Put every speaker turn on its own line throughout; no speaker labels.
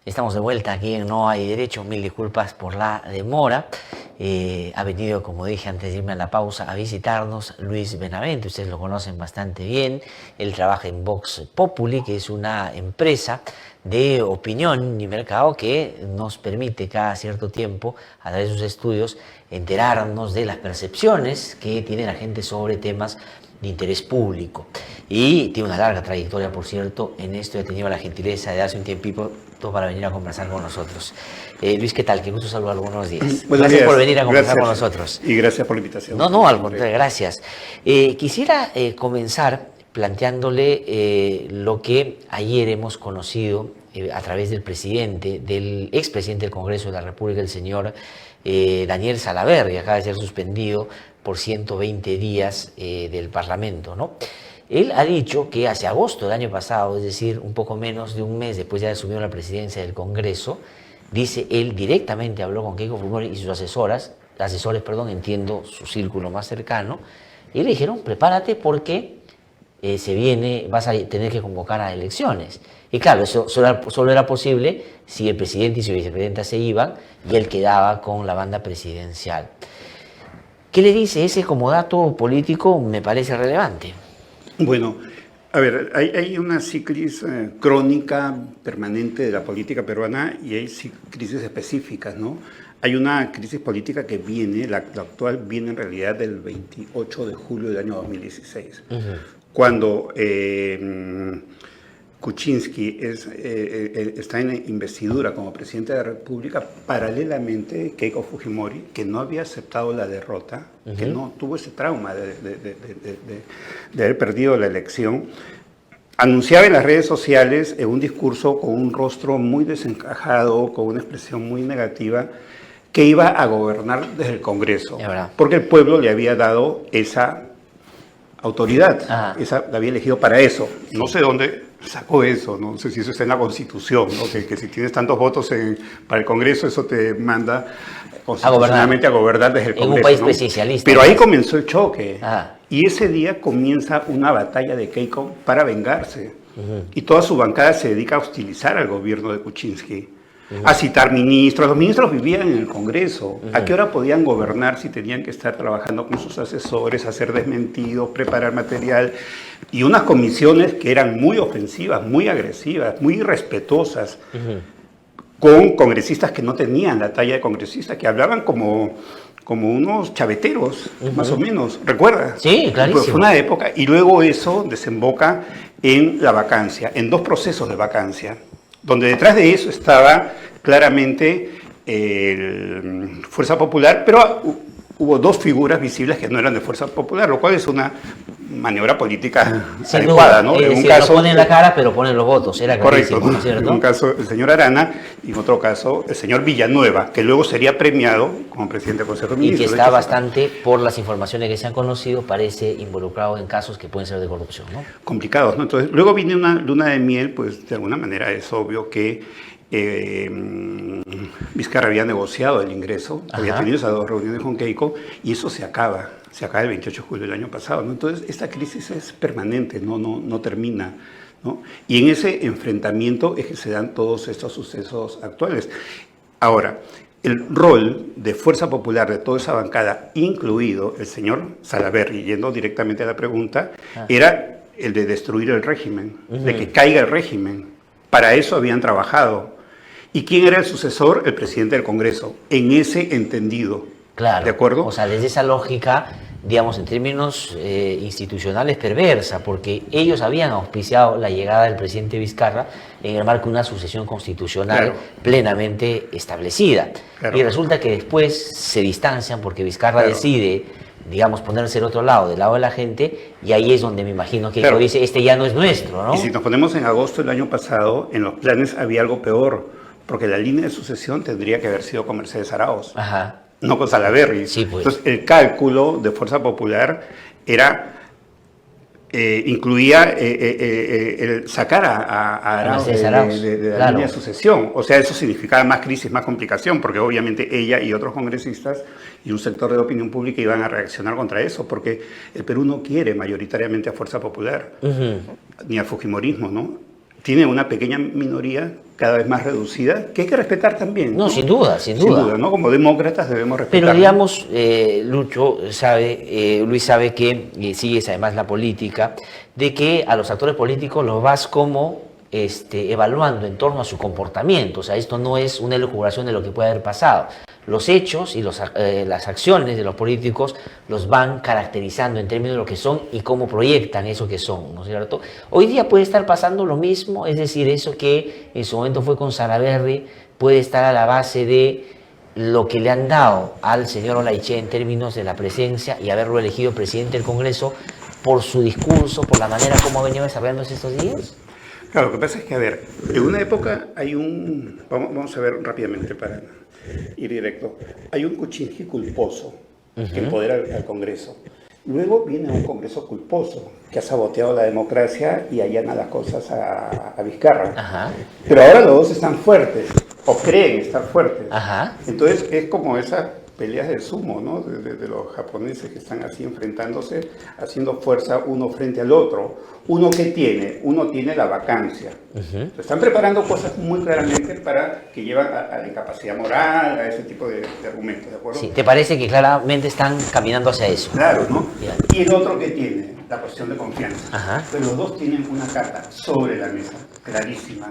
Estamos de vuelta aquí en No Hay Derecho. Mil disculpas por la demora. Ha venido, como dije antes de irme a la pausa, a visitarnos Luis Benavente. Ustedes lo conocen bastante bien. Él trabaja en Vox Populi, que es una empresa de opinión y mercado que nos permite cada cierto tiempo, a través de sus estudios, enterarnos de las percepciones que tiene la gente sobre temas de interés público. Y tiene una larga trayectoria, por cierto, en esto. He tenido la gentileza de darse un tiempito para venir a conversar con nosotros. Luis, ¿qué tal? Qué gusto saludarlo. Buenos días. Gracias por venir a conversar con nosotros.
Y gracias por la invitación.
No, al contrario, gracias. Quisiera comenzar planteándole lo que ayer hemos conocido a través del presidente, del expresidente del Congreso de la República, el señor Daniel Salaverry, que acaba de ser suspendido por 120 días del Parlamento, ¿no? Él ha dicho que hacia agosto del año pasado, es decir, un poco menos de un mes después de haber asumido la presidencia del Congreso, dice él directamente habló con Keiko Fujimori y sus asesores, entiendo su círculo más cercano, y le dijeron, prepárate porque vas a tener que convocar a elecciones. Y claro, eso solo era posible si el presidente y su vicepresidenta se iban y él quedaba con la banda presidencial. ¿Qué le dice? Ese como dato político me parece relevante.
Bueno, a ver, hay una crisis crónica permanente de la política peruana y hay crisis específicas, ¿no? Hay una crisis política que viene, la actual viene en realidad del 28 de julio del año 2016, cuando Kuczynski está en investidura como presidente de la República. Paralelamente, Keiko Fujimori, que no había aceptado la derrota, que no tuvo ese trauma de haber perdido la elección, anunciaba en las redes sociales en un discurso con un rostro muy desencajado, con una expresión muy negativa, que iba a gobernar desde el Congreso, porque el pueblo le había dado esa autoridad, la había elegido para eso. No sé dónde sacó eso, no sé si eso está en la Constitución, ¿no? que si tienes tantos votos para el Congreso, eso te manda constitucionalmente a gobernar desde el Congreso.
En un país
¿no?
presidencialista.
Pero ahí comenzó el choque. Y ese día comienza una batalla de Keiko para vengarse. Y toda su bancada se dedica a hostilizar al gobierno de Kuczynski. A citar ministros. Los ministros vivían en el Congreso. ¿A qué hora podían gobernar si tenían que estar trabajando con sus asesores, hacer desmentidos, preparar material? Y unas comisiones que eran muy ofensivas, muy agresivas, muy irrespetuosas, con congresistas que no tenían la talla de congresistas, que hablaban como unos chaveteros, más o menos. ¿Recuerdas?
Sí, clarísimo.
Fue una época. Y luego eso desemboca en la vacancia, en dos procesos de vacancia, donde detrás de eso estaba claramente Fuerza Popular, pero hubo dos figuras visibles que no eran de Fuerza Popular, lo cual es una maniobra política adecuada, ¿no?
En un caso, no ponen la cara, pero ponen los votos. Era
correcto,
¿no? ¿Cierto?
En un caso el señor Arana y en otro caso el señor Villanueva, que luego sería premiado como presidente del Consejo de Ministros.
Y que está bastante, por las informaciones que se han conocido, parece involucrado en casos que pueden ser de corrupción, ¿no?
Complicados, ¿no? Entonces, luego viene una luna de miel, pues de alguna manera es obvio que Vizcarra había negociado el ingreso, había tenido esas dos reuniones con Keiko, y eso se acaba el 28 de julio del año pasado, ¿no? Entonces, esta crisis es permanente, no termina, ¿no? Y en ese enfrentamiento es que se dan todos estos sucesos actuales. Ahora, el rol de Fuerza Popular de toda esa bancada, incluido el señor Salaverry, yendo directamente a la pregunta, era el de destruir el régimen, de que caiga el régimen. Para eso habían trabajado. ¿Y quién era el sucesor? El presidente del Congreso, en ese entendido.
Claro.
¿De acuerdo?
O sea, desde esa lógica, digamos, en términos institucionales perversa, porque ellos habían auspiciado la llegada del presidente Vizcarra en el marco de una sucesión constitucional plenamente establecida. Y resulta que después se distancian porque Vizcarra decide, digamos, ponerse del lado de la gente, y ahí es donde me imagino que dice, este ya no es nuestro, ¿no?
Y si nos ponemos en agosto del año pasado, en los planes había algo peor, porque la línea de sucesión tendría que haber sido con Mercedes Arauz, no con Salaverry.
Sí, pues.
Entonces, el cálculo de Fuerza Popular incluía el sacar a Arauz de la línea de sucesión. O sea, eso significaba más crisis, más complicación, porque obviamente ella y otros congresistas y un sector de la opinión pública iban a reaccionar contra eso, porque el Perú no quiere mayoritariamente a Fuerza Popular, ni al fujimorismo, ¿no? tiene una pequeña minoría cada vez más reducida, que hay que respetar también.
No,
¿no?
sin duda, sin duda.
Sin duda, ¿no? Como demócratas debemos respetar.
Pero digamos, Luis sabe que sigues además la política, de que a los actores políticos los vas como evaluando en torno a su comportamiento. O sea, esto no es una elucubración de lo que puede haber pasado. Los hechos y las acciones de los políticos los van caracterizando en términos de lo que son y cómo proyectan eso que son, ¿no es cierto? Hoy día puede estar pasando lo mismo, es decir, eso que en su momento fue con Salaverry puede estar a la base de lo que le han dado al señor Olaiche en términos de la presencia y haberlo elegido presidente del Congreso por su discurso, por la manera como ha venido desarrollándose estos días.
Claro, lo que pasa es que, a ver, en una época hay vamos a ver rápidamente para ir directo, hay un Kuczynski culposo que empodera al Congreso. Luego viene un Congreso culposo que ha saboteado la democracia y allana las cosas a Vizcarra.
Ajá.
Pero ahora los dos están fuertes, o creen estar fuertes.
Ajá.
Entonces es como esas peleas de sumo, ¿no? De los japoneses que están así enfrentándose, haciendo fuerza uno frente al otro. ¿Uno qué tiene? Uno tiene la vacancia. Están preparando cosas muy claramente para que llevan a la incapacidad moral, a ese tipo de argumentos, ¿de acuerdo?
Sí, ¿te parece que claramente están caminando hacia eso?
Claro, ¿no?
Bien.
Y el otro que tiene, la cuestión de confianza.
Ajá.
Pero los dos tienen una carta sobre la mesa, clarísima.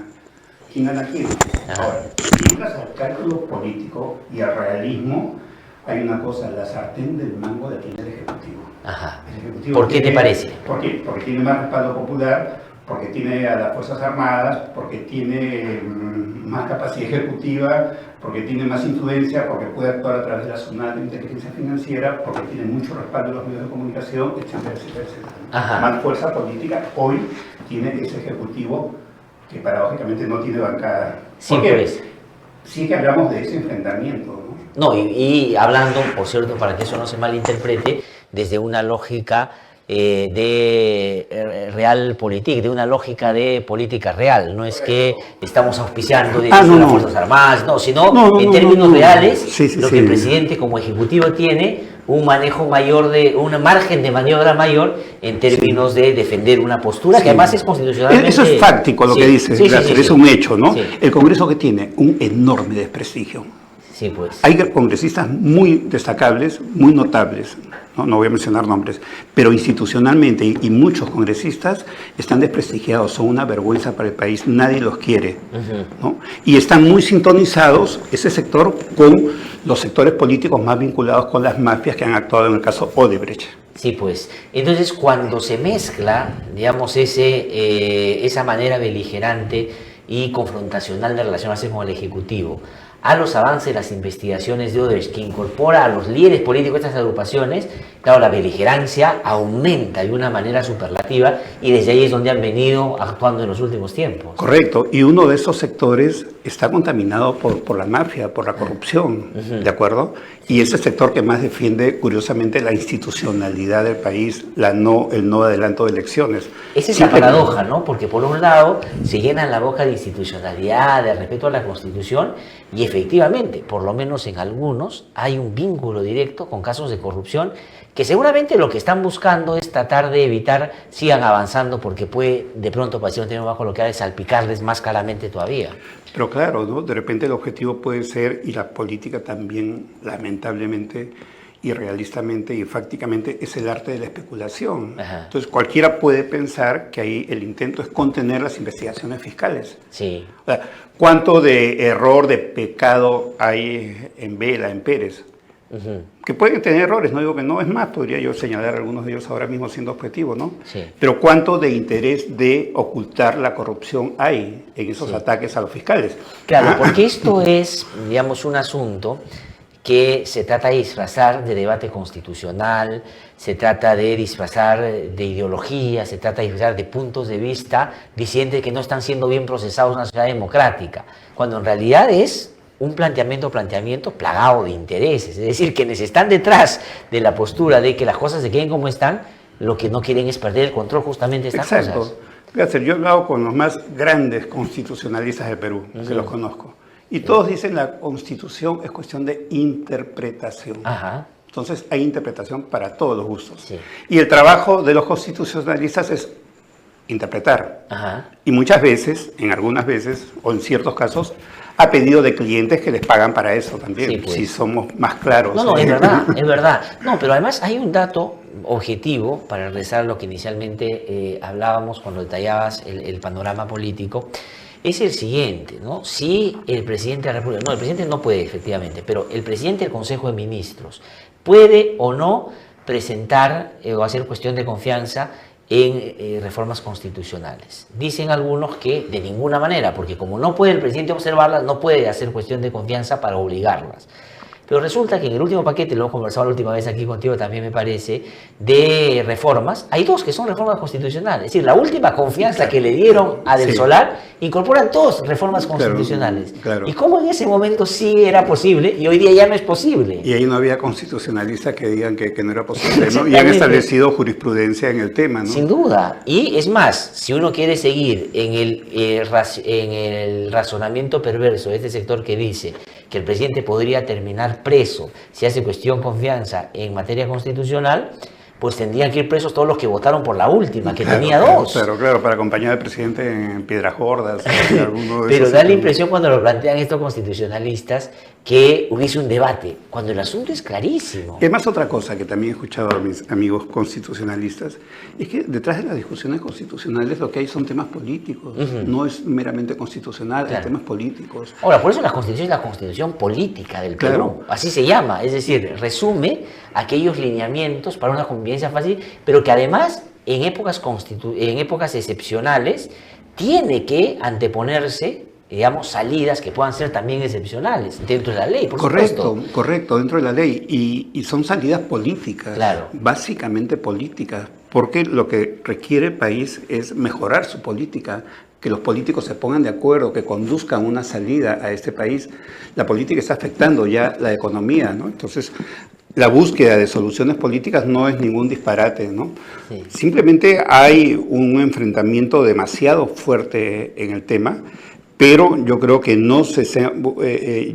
¿Quién gana quién?
Ajá.
Ahora, si entras al cálculo político y al realismo, hay una cosa, la sartén del mango la tiene el Ejecutivo.
Ajá.
El Ejecutivo
¿Por qué te parece?
¿Por qué? Porque tiene más respaldo popular, porque tiene a las Fuerzas Armadas, porque tiene más capacidad ejecutiva, porque tiene más influencia, porque puede actuar a través de la SUNAT de inteligencia financiera, porque tiene mucho respaldo en los medios de comunicación, etcétera, etcétera, etcétera.
Ajá.
Más fuerza política hoy tiene ese Ejecutivo que paradójicamente no tiene bancada. ¿Por qué?
Pues.
Sí que hablamos de ese enfrentamiento, ¿no?
No, y hablando, por cierto, para que eso no se malinterprete, desde una lógica de realpolitik, de una lógica de política real. No es que estamos auspiciando de las Fuerzas Armadas, no, sino en términos reales, lo que el presidente como ejecutivo tiene un manejo mayor, un margen de maniobra mayor en términos de defender una postura que además es constitucionalmente...
Eso es fáctico lo que dice, es un hecho, ¿no? Sí. El Congreso que tiene un enorme desprestigio.
Sí, pues.
Hay congresistas muy destacables, muy notables, no voy a mencionar nombres, pero institucionalmente y muchos congresistas están desprestigiados, son una vergüenza para el país, nadie los quiere, ¿no? Y están muy sintonizados ese sector con los sectores políticos más vinculados con las mafias que han actuado en el caso Odebrecht.
Sí, pues. Entonces, cuando se mezcla, digamos, esa manera beligerante y confrontacional de relacionarse con el Ejecutivo a los avances de las investigaciones de Odebrecht, que incorpora a los líderes políticos de estas agrupaciones, claro, la beligerancia aumenta de una manera superlativa y desde ahí es donde han venido actuando en los últimos tiempos.
Correcto, y uno de esos sectores está contaminado por la mafia, por la corrupción, ¿de acuerdo? Y ese sector que más defiende, curiosamente, la institucionalidad del país, el no adelanto de elecciones.
Esa es la paradoja, ¿no? Porque por un lado se llenan la boca de institucionalidad, de respeto a la Constitución, y efectivamente, por lo menos en algunos, hay un vínculo directo con casos de corrupción que seguramente lo que están buscando es tratar de evitar sigan avanzando porque puede de pronto parecer un tema bajo lo que ha de salpicarles más claramente todavía.
Pero claro, ¿no? De repente el objetivo puede ser, y la política también, lamentablemente, y realistamente y fácticamente, es el arte de la especulación. Ajá. Entonces cualquiera puede pensar que ahí el intento es contener las investigaciones fiscales.
Sí.
O sea, ¿cuánto de error, de pecado hay en Vela, en Pérez? Que pueden tener errores, no digo que no, es más, podría yo señalar algunos de ellos ahora mismo siendo objetivo, ¿no?
Sí.
Pero ¿cuánto de interés de ocultar la corrupción hay en esos ataques a los fiscales?
Claro, porque esto es, digamos, un asunto que se trata de disfrazar de debate constitucional, se trata de disfrazar de ideología, se trata de disfrazar de puntos de vista disidentes que no están siendo bien procesados en una sociedad democrática, cuando en realidad es un planteamiento plagado de intereses, es decir, quienes están detrás de la postura de que las cosas se queden como están, lo que no quieren es perder el control justamente de estas cosas.
Exacto. Yo he hablado con los más grandes constitucionalistas de Perú, que los conozco, y todos dicen la Constitución es cuestión de interpretación.
Ajá.
Entonces hay interpretación para todos los gustos.
Sí.
Y el trabajo de los constitucionalistas es interpretar.
Ajá.
Y muchas veces, en algunas veces, o en ciertos casos, ha pedido de clientes que les pagan para eso también,
Sí, pues.
si somos más claros.
No, es verdad, es verdad. No, pero además hay un dato objetivo, para regresar a lo que inicialmente hablábamos cuando detallabas el panorama político, es el siguiente, ¿no? Si el presidente de la República, no, el presidente no puede efectivamente, pero el presidente del Consejo de Ministros puede o no presentar o hacer cuestión de confianza en reformas constitucionales. Dicen algunos que de ninguna manera, porque como no puede el presidente observarlas, no puede hacer cuestión de confianza para obligarlas. Pero resulta que en el último paquete, lo hemos conversado la última vez aquí contigo también me parece, de reformas, hay dos que son reformas constitucionales. Es decir, la última confianza que le dieron a Del Solar incorporan dos reformas constitucionales.
Claro.
Y cómo en ese momento sí era posible y hoy día ya no es posible.
Y ahí no había constitucionalistas que digan que no era posible, ¿no? Y han establecido jurisprudencia en el tema, ¿no?
Sin duda. Y es más, si uno quiere seguir en el razonamiento perverso de este sector que dice que el presidente podría terminar preso si hace cuestión confianza en materia constitucional, pues tendrían que ir presos todos los que votaron por la última, que tenía dos.
Claro, para acompañar al presidente en Piedras Gordas.
Pero da la impresión cuando lo plantean estos constitucionalistas que hubiese un debate, cuando el asunto es clarísimo.
Es más, otra cosa que también he escuchado a mis amigos constitucionalistas, es que detrás de las discusiones constitucionales lo que hay son temas políticos, no es meramente constitucional, hay temas políticos.
Ahora, por eso la Constitución es la Constitución política del Perú, así se llama, es decir, resume aquellos lineamientos para una convivencia fácil, pero que además en épocas excepcionales tiene que anteponerse, digamos, salidas que puedan ser también excepcionales dentro de la ley, por supuesto.
Correcto, dentro de la ley. Y son salidas políticas, básicamente políticas, porque lo que requiere el país es mejorar su política, que los políticos se pongan de acuerdo, que conduzcan una salida a este país. La política está afectando ya la economía, ¿no? Entonces, la búsqueda de soluciones políticas no es ningún disparate, ¿no? Sí. Simplemente hay un enfrentamiento demasiado fuerte en el tema, pero yo creo que no se está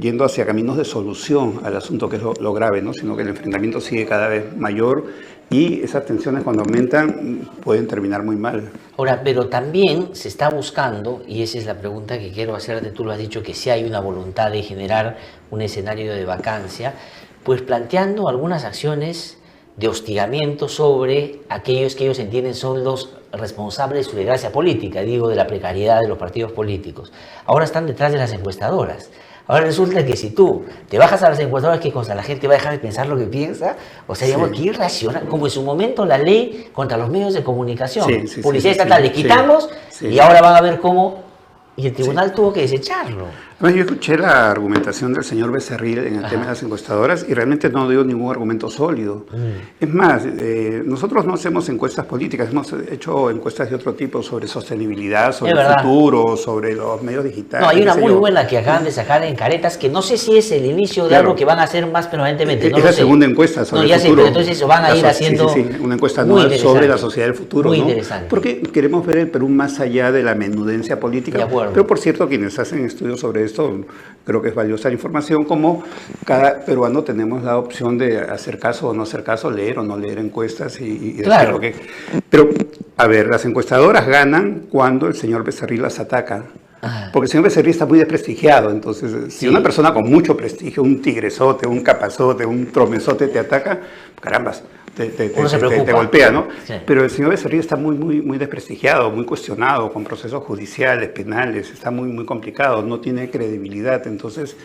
yendo hacia caminos de solución al asunto, que es lo grave, ¿no? Sino que el enfrentamiento sigue cada vez mayor y esas tensiones cuando aumentan pueden terminar muy mal.
Ahora, pero también se está buscando, y esa es la pregunta que quiero hacerte, tú lo has dicho, que sí hay una voluntad de generar un escenario de vacancia, pues planteando algunas acciones de hostigamiento sobre aquellos que ellos entienden son los responsables de su desgracia política, digo, de la precariedad de los partidos políticos. Ahora están detrás de las encuestadoras. Ahora resulta que si tú te bajas a las encuestadoras, ¿qué cosa? ¿La gente va a dejar de pensar lo que piensa? O sea, digamos, que irracional, como en su momento la ley contra los medios de comunicación, policía estatal, le quitamos y ahora van a ver cómo... Y el tribunal tuvo que desecharlo.
Bueno, yo escuché la argumentación del señor Becerril en el tema de las encuestadoras y realmente no dio ningún argumento sólido. Es más, nosotros no hacemos encuestas políticas, hemos hecho encuestas de otro tipo sobre sostenibilidad, sobre el futuro, sobre los medios digitales.
No, hay una muy buena que acaban de sacar en Caretas, que no sé si es el inicio de algo que van a hacer más permanentemente.
Es la segunda encuesta sobre el futuro.
Sé, pero entonces eso van a ir haciendo...
una encuesta anual sobre la sociedad del futuro.
Muy interesante.
Porque queremos ver el Perú más allá de la menudencia política.
De acuerdo.
Pero por cierto, quienes hacen estudios sobre esto, creo que es valiosa la información, como cada peruano tenemos la opción de hacer caso o no hacer caso, leer o no leer encuestas y decir lo que... Pero, a ver, las encuestadoras ganan cuando el señor Becerril las ataca. Porque el señor Becerril está muy desprestigiado, entonces si una persona con mucho prestigio, un tigresote, un capazote, un tromezote te ataca, carambas, te golpea, ¿no? Sí. Pero el señor Becerril está muy desprestigiado, muy cuestionado, con procesos judiciales, penales, está muy complicado, no tiene credibilidad, entonces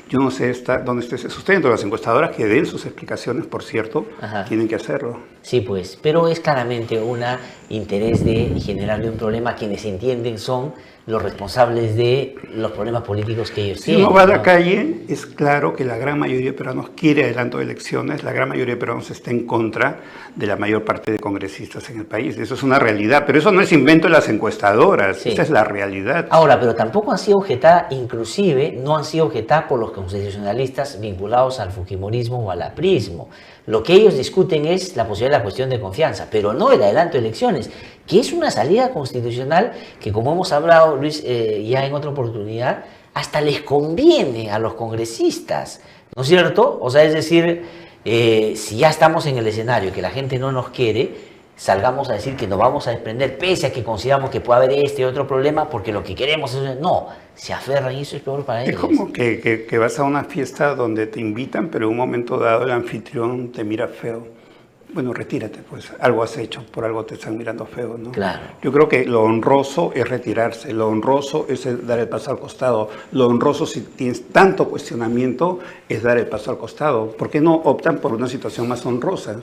yo no sé dónde está ese sustento. Las encuestadoras que den sus explicaciones, por cierto, tienen que hacerlo.
Sí, pues, pero es claramente un interés de generarle un problema a quienes entienden son los responsables de los problemas políticos que ellos tienen.
Si uno va a la calle, es claro que la gran mayoría de peruanos quiere adelanto de elecciones, la gran mayoría de peruanos está en contra de la mayor parte de congresistas en el país. Eso es una realidad, pero eso no es invento de las encuestadoras, esa es la realidad.
Ahora, pero tampoco han sido objetadas, inclusive no han sido objetadas por los constitucionalistas vinculados al fujimorismo o al aprismo. Lo que ellos discuten es la posibilidad de la cuestión de confianza, pero no el adelanto de elecciones, que es una salida constitucional que, como hemos hablado, Luis, ya en otra oportunidad, hasta les conviene a los congresistas, ¿no es cierto? O sea, es decir, si ya estamos en el escenario que la gente no nos quiere, salgamos a decir que nos vamos a desprender, pese a que consideramos que puede haber este y otro problema, porque lo que queremos es... No, se aferran y eso es peor para ellos.
Es como que vas a una fiesta donde te invitan, pero en un momento dado el anfitrión te mira feo. Bueno, retírate, pues algo has hecho, por algo te están mirando feo, ¿no?
Claro.
Yo creo que lo honroso es retirarse, lo honroso es dar el paso al costado, lo honroso, si tienes tanto cuestionamiento, es dar el paso al costado. ¿Por qué no optan por una situación más honrosa?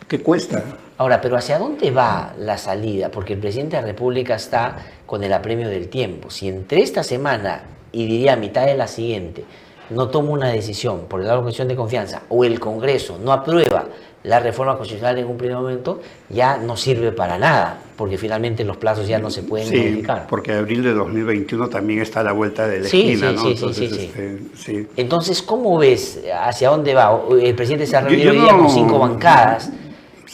¿Qué cuesta?
Ahora, pero ¿hacia dónde va la salida? Porque el presidente de la República está con el apremio del tiempo. Si entre esta semana y diría a mitad de la siguiente no toma una decisión por la cuestión de confianza o el Congreso no aprueba la reforma constitucional en un primer momento, ya no sirve para nada, porque finalmente los plazos ya no se pueden modificar.
Porque abril de 2021 también está a la vuelta de la esquina, ¿no?
Sí. Entonces, ¿cómo ves hacia dónde va? El presidente se ha reunido hoy día con 5 bancadas,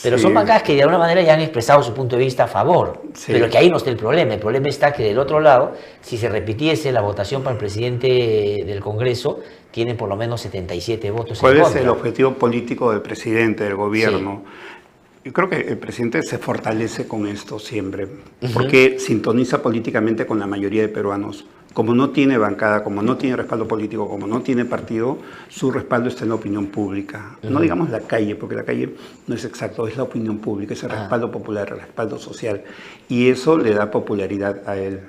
pero son bancadas que de alguna manera ya han expresado su punto de vista a favor, pero que ahí no está el problema está que del otro lado, si se repitiese la votación para el presidente del Congreso, tiene por lo menos 77 votos en contra.
¿Cuál es el objetivo político del presidente, del gobierno? Yo creo que el presidente se fortalece con esto siempre, porque sintoniza políticamente con la mayoría de peruanos. Como no tiene bancada, como no tiene respaldo político, como no tiene partido, su respaldo está en la opinión pública. No digamos la calle, porque la calle no es exacto, es la opinión pública, es el respaldo popular, el respaldo social. Y eso le da popularidad a él.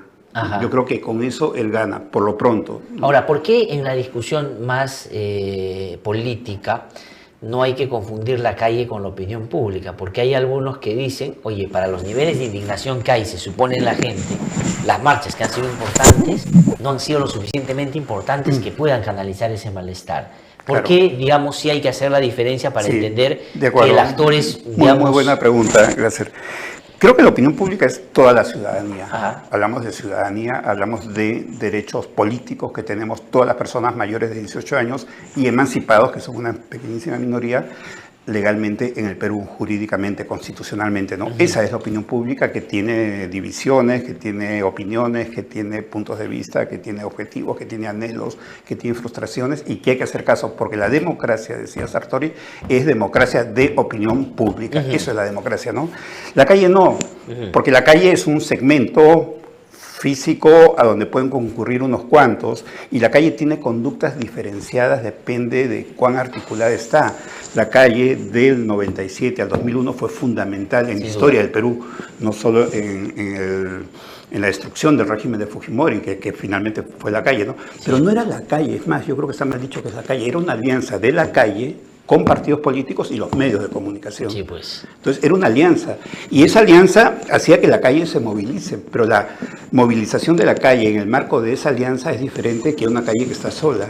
Yo creo que con eso él gana, por lo pronto.
Ahora, ¿por qué en la discusión más política no hay que confundir la calle con la opinión pública? Porque hay algunos que dicen, oye, para los niveles de indignación que hay, se supone en la gente, las marchas que han sido importantes no han sido lo suficientemente importantes que puedan canalizar ese malestar. ¿Por qué, digamos, sí hay que hacer la diferencia para entender que el actor es, digamos...
Muy buena pregunta, gracias. Creo que la opinión pública es toda la ciudadanía. Hablamos de ciudadanía, hablamos de derechos políticos que tenemos todas las personas mayores de 18 años y emancipados, que son una pequeñísima minoría, legalmente en el Perú, jurídicamente, constitucionalmente, ¿no? Esa es la opinión pública que tiene divisiones, que tiene opiniones, que tiene puntos de vista, que tiene objetivos, que tiene anhelos, que tiene frustraciones y que hay que hacer caso, porque la democracia, decía Sartori, es democracia de opinión pública. Eso es la democracia, ¿no? La calle no, porque la calle es un segmento físico a donde pueden concurrir unos cuantos y la calle tiene conductas diferenciadas, depende de cuán articulada está. La calle del 97 al 2001 fue fundamental en la historia del Perú, no solo en la destrucción del régimen de Fujimori, que finalmente fue la calle, ¿no? Pero no era la calle, es más, yo creo que está mal dicho que es la calle, era una alianza de la calle con partidos políticos y los medios de comunicación.
Sí, pues.
Entonces era una alianza y esa alianza hacía que la calle se movilice, pero la movilización de la calle en el marco de esa alianza es diferente que una calle que está sola.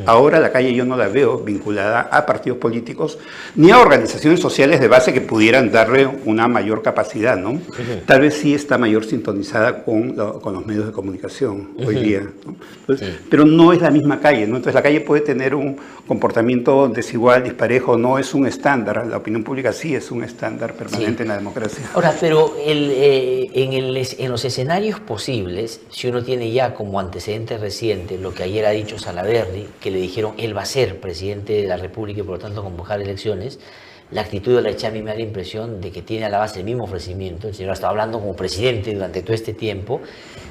Ahora la calle yo no la veo vinculada a partidos políticos ni a organizaciones sociales de base que pudieran darle una mayor capacidad, ¿no? Tal vez sí está mayor sintonizada con los medios de comunicación hoy día, ¿no? Entonces, pero no es la misma calle, ¿no? Entonces la calle puede tener un comportamiento desigual, disparejo, no es un estándar. La opinión pública sí es un estándar permanente en la democracia.
Ahora, pero en los escenarios posibles, si uno tiene ya como antecedente reciente lo que ayer ha dicho Salaverry, que le dijeron él va a ser presidente de la República y por lo tanto convocar elecciones, la actitud de la Echa a mí me da la impresión de que tiene a la base el mismo ofrecimiento. El señor ha estado hablando como presidente durante todo este tiempo,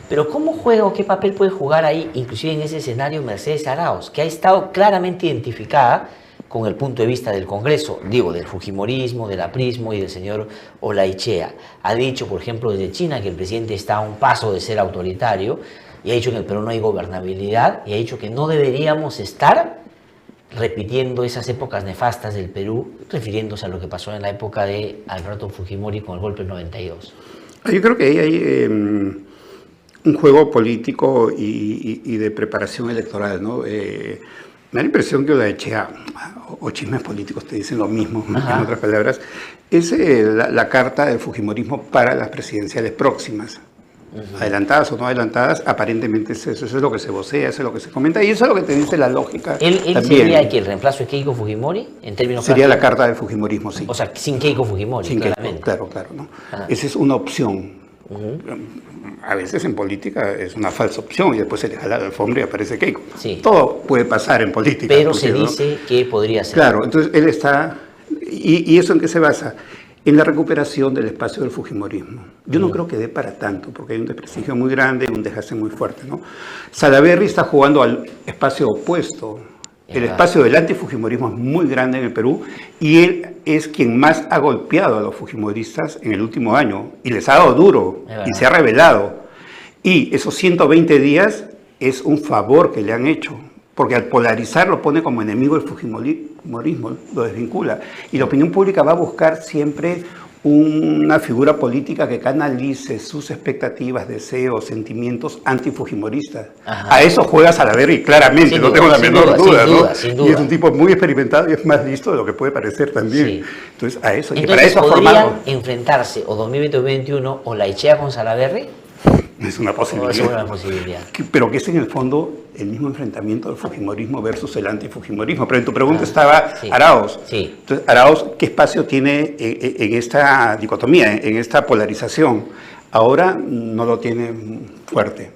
pero ¿cómo juega o qué papel puede jugar ahí, inclusive en ese escenario, Mercedes Arauz, que ha estado claramente identificada con el punto de vista del Congreso, digo, del fujimorismo, del aprismo y del señor Olaichea? Ha dicho, por ejemplo, desde China que el presidente está a un paso de ser autoritario y ha dicho que en el Perú no hay gobernabilidad y ha dicho que no deberíamos estar repitiendo esas épocas nefastas del Perú, refiriéndose a lo que pasó en la época de Alberto Fujimori con el golpe del 92.
Yo creo que ahí hay un juego político y de preparación electoral, ¿no? Me da la impresión que Olaichea, o chismes políticos te dicen lo mismo, en otras palabras, es la carta del fujimorismo para las presidenciales próximas. Adelantadas o no adelantadas, aparentemente es eso es lo que se vocea, eso es lo que se comenta, y eso es lo que te dice la lógica.
¿Él sería que el reemplazo de Keiko Fujimori, en términos
sería la carta del fujimorismo, sí.
O sea, sin Keiko Fujimori,
sin
claramente.
Keiko, claro, ¿no? Esa es una opción. A veces en política es una falsa opción y después se le jala la alfombra y aparece Keiko.
Sí.
Todo puede pasar en política.
Pero se dice que podría ser.
Claro, entonces él está... ¿Y eso en qué se basa? en la recuperación del espacio del fujimorismo. Yo no creo que dé para tanto, porque hay un desprestigio muy grande y un desgaste muy fuerte, ¿no? Salaverry está jugando al espacio opuesto. El espacio del antifujimorismo es muy grande en el Perú y él es quien más ha golpeado a los fujimoristas en el último año y les ha dado duro y se ha rebelado. Y esos 120 días es un favor que le han hecho, porque al polarizar lo pone como enemigo del fujimorismo, lo desvincula. Y la opinión pública va a buscar siempre una figura política que canalice sus expectativas, deseos, sentimientos antifujimoristas. A eso juega Salaverry claramente, sin no duda, tengo la menor duda, ¿no? Sin duda. Y es un tipo muy experimentado y es más listo de lo que puede parecer también. Sí. Entonces, a eso.
Entonces,
y para eso
¿podrían enfrentarse o 2020-2021 o Olaechea con Salaverry?
Es una posibilidad.
Es una posibilidad.
Pero que es en el fondo el mismo enfrentamiento del fujimorismo versus el antifujimorismo. Pero en tu pregunta estaba Arauz. Sí. Entonces, Arauz, ¿qué espacio tiene en esta dicotomía, en esta polarización? Ahora no lo tiene fuerte.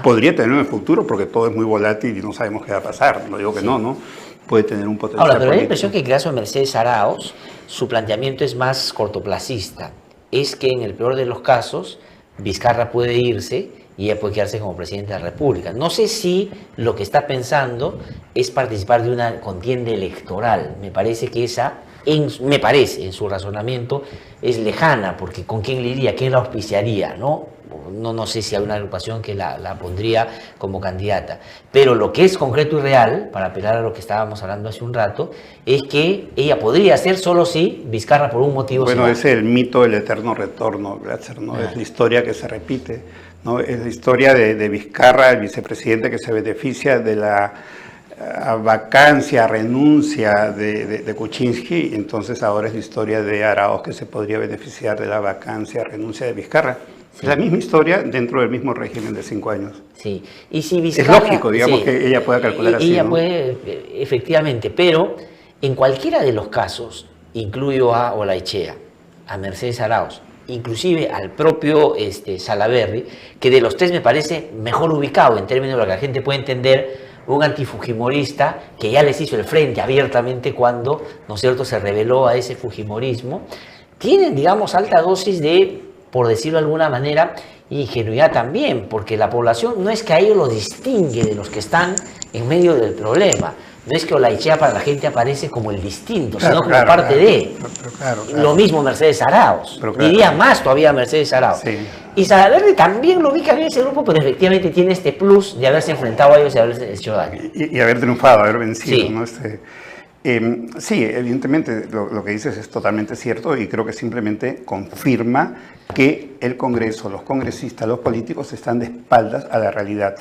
Podría tenerlo en el futuro porque todo es muy volátil y no sabemos qué va a pasar. No digo que no. Puede tener un potencial.
Ahora, pero político. La impresión que en el caso de Mercedes Arauz, su planteamiento es más cortoplacista. Es que en el peor de los casos, Vizcarra puede irse y ella puede quedarse como presidenta de la República. No sé si lo que está pensando es participar de una contienda electoral. Me parece que esa, en su razonamiento, es lejana, porque ¿con quién le iría? ¿Quién la auspiciaría? No sé si hay una agrupación que la pondría como candidata. Pero lo que es concreto y real, para apelar a lo que estábamos hablando hace un rato, es que ella podría ser solo si Vizcarra por un motivo...
Bueno, es el mito del eterno retorno, Glatzer, ¿no? Es la historia que se repite, ¿no? Es la historia de Vizcarra, el vicepresidente que se beneficia de la vacancia, renuncia de Kuczynski, entonces ahora es la historia de Arauz que se podría beneficiar de la vacancia, renuncia de Vizcarra. Sí. Es la misma historia dentro del mismo régimen de 5 años.
Sí, y si Vizcarra,
es lógico, digamos, que ella pueda calcular así.
Ella puede, efectivamente, pero en cualquiera de los casos, incluyo a Olaechea, a Mercedes Arauz, inclusive al propio Salaverry, que de los tres me parece mejor ubicado en términos de lo que la gente puede entender, un antifujimorista que ya les hizo el frente abiertamente cuando, ¿no es cierto?, se rebeló a ese fujimorismo, tienen, digamos, alta dosis de, por decirlo de alguna manera, ingenuidad también, porque la población no es que a ellos lo distingue de los que están en medio del problema. No es que Olaechea para la gente aparece como el distinto, sino como parte de. Lo mismo Mercedes Arauz. Diría más todavía Mercedes Arauz. Sí. Y Salaverry también lo ubica en ese grupo, pero efectivamente tiene este plus de haberse enfrentado a ellos y haberse hecho daño.
Y haber triunfado, haber vencido, sí. ¿No? Sí, evidentemente lo que dices es totalmente cierto y creo que simplemente confirma que el Congreso, los congresistas, los políticos están de espaldas a la realidad.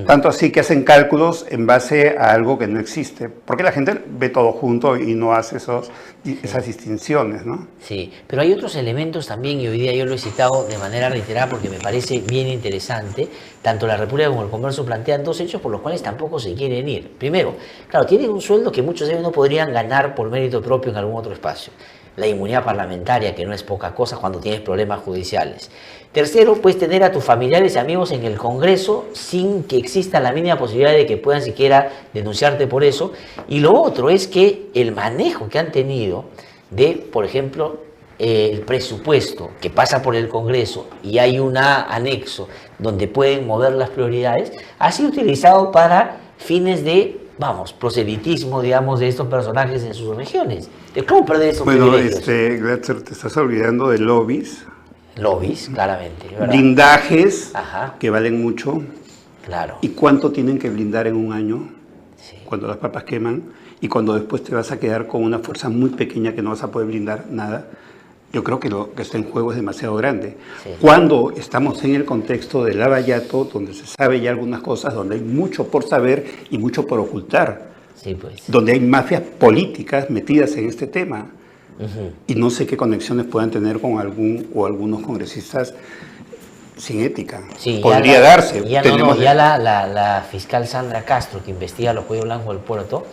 Tanto así que hacen cálculos en base a algo que no existe, porque la gente ve todo junto y no hace esas distinciones, ¿no?
Sí, pero hay otros elementos también, y hoy día yo lo he citado de manera reiterada porque me parece bien interesante. Tanto la República como el Congreso plantean dos hechos por los cuales tampoco se quieren ir. Primero, claro, tienen un sueldo que muchos de ellos no podrían ganar por mérito propio en algún otro espacio. La inmunidad parlamentaria, que no es poca cosa cuando tienes problemas judiciales. Tercero, puedes tener a tus familiares y amigos en el Congreso sin que exista la mínima posibilidad de que puedan siquiera denunciarte por eso. Y lo otro es que el manejo que han tenido de, por ejemplo, el presupuesto que pasa por el Congreso y hay un anexo donde pueden mover las prioridades, ha sido utilizado para fines de, proselitismo, digamos, de estos personajes en sus regiones. ¿Cómo perder esos privilegios?
Glatzer, te estás olvidando de lobbies.
Lobbies, claramente. ¿Verdad?
Blindajes, que valen mucho.
Claro.
¿Y cuánto tienen que blindar en un año? Sí. Cuando las papas queman y cuando después te vas a quedar con una fuerza muy pequeña que no vas a poder blindar nada. Yo creo que lo que está en juego es demasiado grande. Sí. Cuando estamos en el contexto del lavallato, donde se sabe ya algunas cosas, donde hay mucho por saber y mucho por ocultar,
sí, pues.
Donde hay mafias políticas metidas en este tema. Y no sé qué conexiones puedan tener con algunos congresistas sin ética.
Sí,
podría darse.
Ya la fiscal Sandra Castro, que investiga los cuellos blancos del puerto,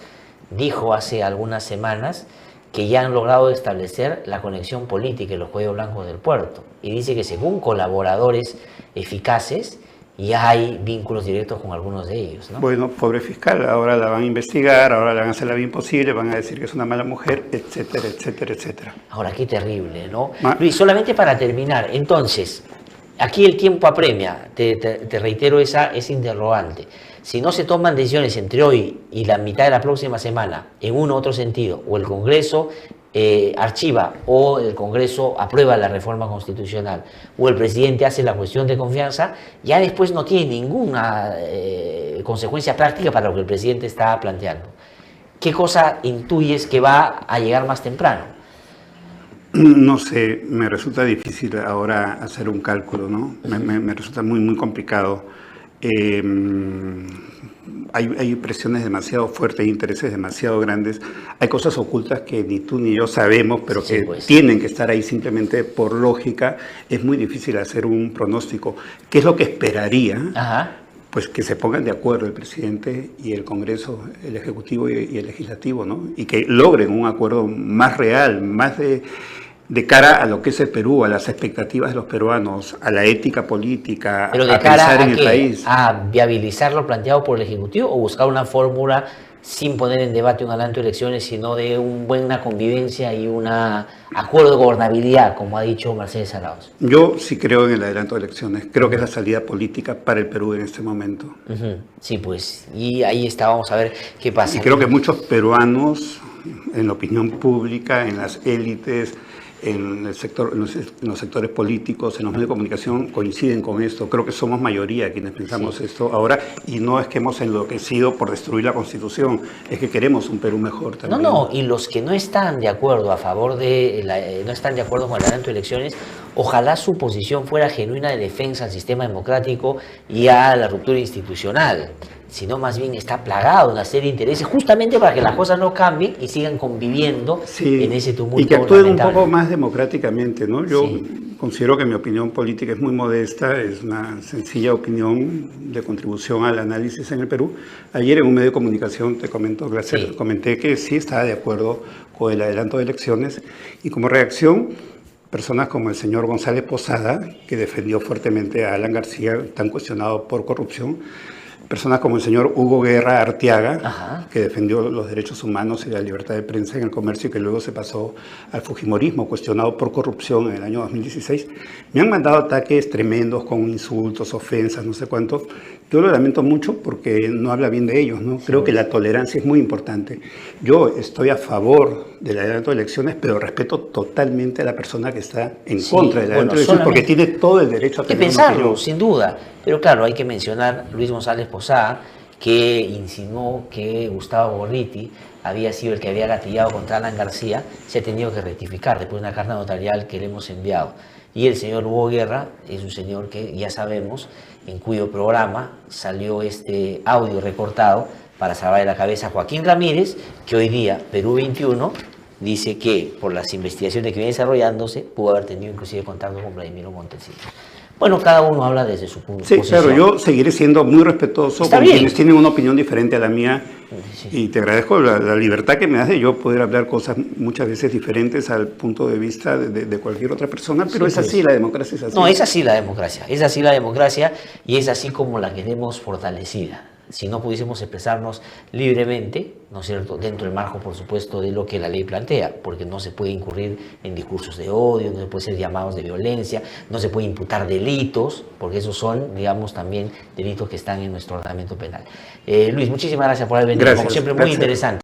dijo hace algunas semanas que ya han logrado establecer la conexión política en los cuellos blancos del puerto. Y dice que según colaboradores eficaces, y ya hay vínculos directos con algunos de ellos, ¿no?
Bueno, pobre fiscal, ahora la van a investigar, ahora le van a hacer la vida imposible, van a decir que es una mala mujer, etcétera, etcétera, etcétera.
Ahora, qué terrible, ¿no? Luis, solamente para terminar, entonces, aquí el tiempo apremia, te reitero ese interrogante. Si no se toman decisiones entre hoy y la mitad de la próxima semana, en uno u otro sentido, o el Congreso archiva o el Congreso aprueba la reforma constitucional o el presidente hace la cuestión de confianza, ya después no tiene ninguna consecuencia práctica para lo que el presidente está planteando. ¿Qué cosa intuyes que va a llegar más temprano?
No sé, me resulta difícil ahora hacer un cálculo, ¿no? Me resulta muy, muy complicado. Hay presiones demasiado fuertes, hay intereses demasiado grandes, hay cosas ocultas que ni tú ni yo sabemos, pero que pues tienen que estar ahí simplemente por lógica. Es muy difícil hacer un pronóstico. ¿Qué es lo que esperaría?
Ajá.
Pues que se pongan de acuerdo el presidente y el Congreso, el Ejecutivo y el Legislativo, ¿no? Y que logren un acuerdo más real, más de cara a lo que es el Perú, a las expectativas de los peruanos, a la ética política,
pero de
a
cara
pensar
a
en el país.
¿A viabilizar lo planteado por el Ejecutivo o buscar una fórmula sin poner en debate un adelanto de elecciones, sino de una buena convivencia y un acuerdo de gobernabilidad, como ha dicho Mercedes Arauz?
Yo sí creo en el adelanto de elecciones, creo que es la salida política para el Perú en este momento.
Sí, pues, y ahí está, vamos a ver qué pasa.
Y creo que muchos peruanos, en la opinión pública, en las élites, en el sector, en los sectores políticos, en los medios de comunicación, coinciden con esto. Creo que somos mayoría quienes pensamos esto ahora, y no es que hemos enloquecido por destruir la Constitución, es que queremos un Perú mejor también.
No, y los que no están de acuerdo no están de acuerdo con el adelanto de elecciones, ojalá su posición fuera genuina de defensa al sistema democrático y a la ruptura institucional, sino más bien está plagado de una serie de intereses justamente para que las cosas no cambien y sigan conviviendo en ese tumulto.
Y que actúen un poco más democráticamente, ¿no? Yo considero que mi opinión política es muy modesta, es una sencilla opinión de contribución al análisis en el Perú. Ayer en un medio de comunicación comenté que sí estaba de acuerdo con el adelanto de elecciones, y como reacción, personas como el señor González Posada, que defendió fuertemente a Alan García, tan cuestionado por corrupción, personas como el señor Hugo Guerra Arteaga, que defendió los derechos humanos y la libertad de prensa en el comercio y que luego se pasó al fujimorismo, cuestionado por corrupción en el año 2016, me han mandado ataques tremendos con insultos, ofensas, no sé cuánto. Yo lo lamento mucho porque no habla bien de ellos, ¿no? Creo que la tolerancia es muy importante. Yo estoy a favor del adelanto de elecciones, pero respeto totalmente a la persona que está en contra del adelanto de elecciones, porque tiene todo el derecho a
pensarlo, sin duda. Pero claro, hay que mencionar Luis González Posada, que insinuó que Gustavo Gorriti había sido el que había gatillado contra Alan García. Se ha tenido que rectificar después de una carta notarial que le hemos enviado. Y el señor Hugo Guerra es un señor que ya sabemos, en cuyo programa salió este audio recortado para salvar la cabeza a Joaquín Ramírez, que hoy día, Perú 21, dice que por las investigaciones que vienen desarrollándose, pudo haber tenido inclusive contacto con Vladimiro Montesinos. Bueno, cada uno habla desde su punto de vista.
Sí, pero yo seguiré siendo muy respetuoso con quienes tienen una opinión diferente a la mía. Y te agradezco la libertad que me das de yo poder hablar cosas muchas veces diferentes al punto de vista de cualquier otra persona, pero es así, la democracia es así.
No, es así la democracia, y es así como la queremos fortalecida. Si no pudiésemos expresarnos libremente, ¿no es cierto?, dentro del marco, por supuesto, de lo que la ley plantea, porque no se puede incurrir en discursos de odio, no se puede ser llamados de violencia, no se puede imputar delitos, porque esos son, digamos, también delitos que están en nuestro ordenamiento penal. Luis, muchísimas gracias por haber venido, como siempre, muy interesante.